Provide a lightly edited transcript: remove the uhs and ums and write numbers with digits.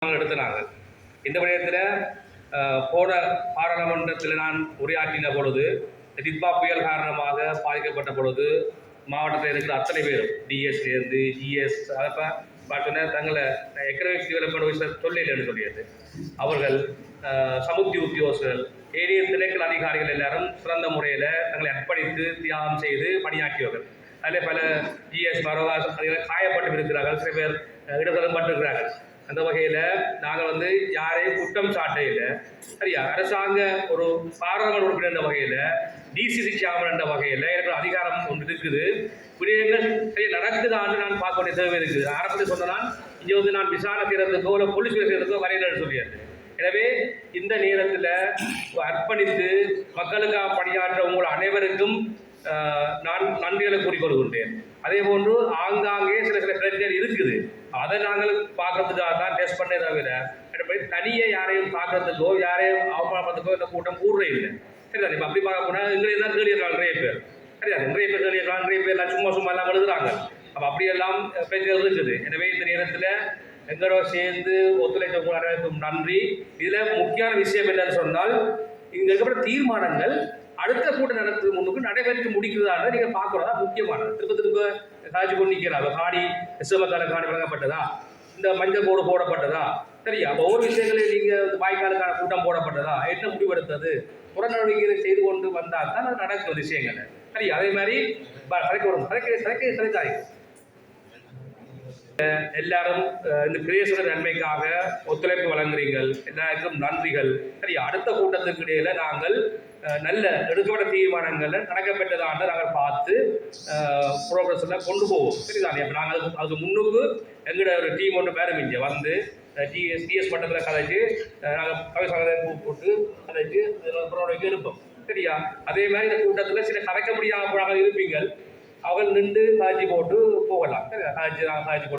எடுத்தினாங்க. இந்த விடயத்தில் போன பாராளுமன்றத்தில் நான் உரையாற்றின பொழுது டிட்பா புயல் காரணமாக பாதிக்கப்பட்ட பொழுது மாவட்டத்தில் இருக்கிற அத்தனை பேரும் டிஎஸ்லேருந்து ஜிஎஸ் அதை பார்த்தோன்னா தங்களை எக்கனாமிக் டெவலப்மெண்ட் சொல்லிடலன்னு சொல்லியது. அவர்கள் சமுத்தி உத்தியோகர்கள் ஏரிய திணைக்கள் அதிகாரிகள் எல்லாரும் சிறந்த முறையில் தங்களை அர்ப்பணித்து தியாகம் செய்து பணியாற்றியவர்கள். அதில் பல ஜிஎஸ் மரவாசிகள் காயப்பட்டு இருக்கிறார்கள், சில பேர் இடம்பெறப்பட்டிருக்கிறார்கள். அந்த வகையில் நாங்கள் யாரையும் குற்றம் சாட்ட இல்லை. சரியா, அரசாங்க ஒரு பாராளுமன்ற உறுப்பினர் என்ற வகையில் டிசிசி சேர்மன் என்ற வகையில் எனக்கு அதிகாரம் ஒன்று இருக்குது. விடயங்கள் சரி நடக்குதான்னு நான் பார்க்க வேண்டிய தேவை இருக்குது. ஆரம்பத்தில் சொன்னால் இங்கே நான் விசாரணை செய்கிறதுக்கோ இல்லை போலீஸ் செய்கிறதுக்கோ வரையில சொல்லியாது. எனவே இந்த நேரத்தில் அர்ப்பணித்து மக்களுக்காக பணியாற்ற உங்கள் அனைவருக்கும் நான் நன்றிகளை கூறிக்கொள்கின்றேன். அதே போன்று ஆங்காங்கே சில பிரச்சனைகள் இருக்குது, அதை நாங்கள் பார்க்கறதுக்காக தான் டெஸ்ட் பண்ணே தவிர தனியே யாரையும் பார்க்கறதுக்கோ யாரையும் அவமானப்படுறதுக்கோ இந்த கூட்டம் கூடுறே இல்லை. சரிதான். இப்போ அப்படி பார்க்க போனால் எங்களை தான் கேள்வியிருக்காங்க நிறைய பேர். சரியாது, நிறைய பேர் கேள்வியிருக்காங்க, நிறைய பேர் எல்லாம் சும்மா எல்லாம் எழுதுறாங்க. அப்போ அப்படியெல்லாம் பிரச்சனைகள் இருக்குது. எனவே இந்த நேரத்தில் எங்களோட சேர்ந்து ஒத்துழைப்பு அனைவருக்கும் நன்றி. இதில் முக்கியமான விஷயம் என்னன்னு சொன்னால், இங்கே இருக்கப்பட்ட தீர்மானங்கள் அடுத்த கூட்டம் நடத்துக்கு முன்னுக்கு நடைபெற்று முடிக்கிறதா நீங்கள் பார்க்குறதா முக்கியமானது. திரும்ப காட்சி கொண்டு நிற்கிறாங்க. காடி எஸ்எம்எக்கான காணி வழங்கப்பட்டதா, இந்த மஞ்சள் போர்டு போடப்பட்டதா, சரியா, அப்போ ஒவ்வொரு விஷயங்களையும் நீங்கள் வாய்க்காலுக்கான கூட்டம் போடப்பட்டதா, என்ன முடிவெடுத்தது, புறநடவடிக்கைகளை செய்து கொண்டு வந்தால் தான் அது நடக்கிற விஷயங்கள். சரி, அதே மாதிரி சிறைக்காய் எல்லாரும் இந்த பிரதேச நன்மைக்காக ஒத்துழைப்பு வழங்குறீங்கள், எல்லாருக்கும் நன்றிகள். சரி, அடுத்த கூட்டத்துக்கு இடையில நாங்கள் நல்ல எடுக்கப்பட்ட தீர்மானங்களை நடக்கப்பட்டதான்னு நாங்கள் பார்த்து ப்ரோக்ரஸில் கொண்டு போவோம். சரிதானே. அப்போ நாங்கள் அதுக்கு முன்னுக்கு எங்களோட ஒரு டீம் ஒன்று பேரும் இங்கே வந்து டிஎஸ் மட்டத்தில் கதைச்சு நாங்கள் கவிசாலை போட்டு கதைச்சு ப்ரோக்ராம் இருப்போம். சரியா, அதே மாதிரி இந்த கூட்டத்தில் சில கதைக்க முடியாமல் இருப்பீங்கள், அவர்கள் நின்று காய்ச்சி போட்டு போகலாம். சரி, காய்ச்சி போட்டு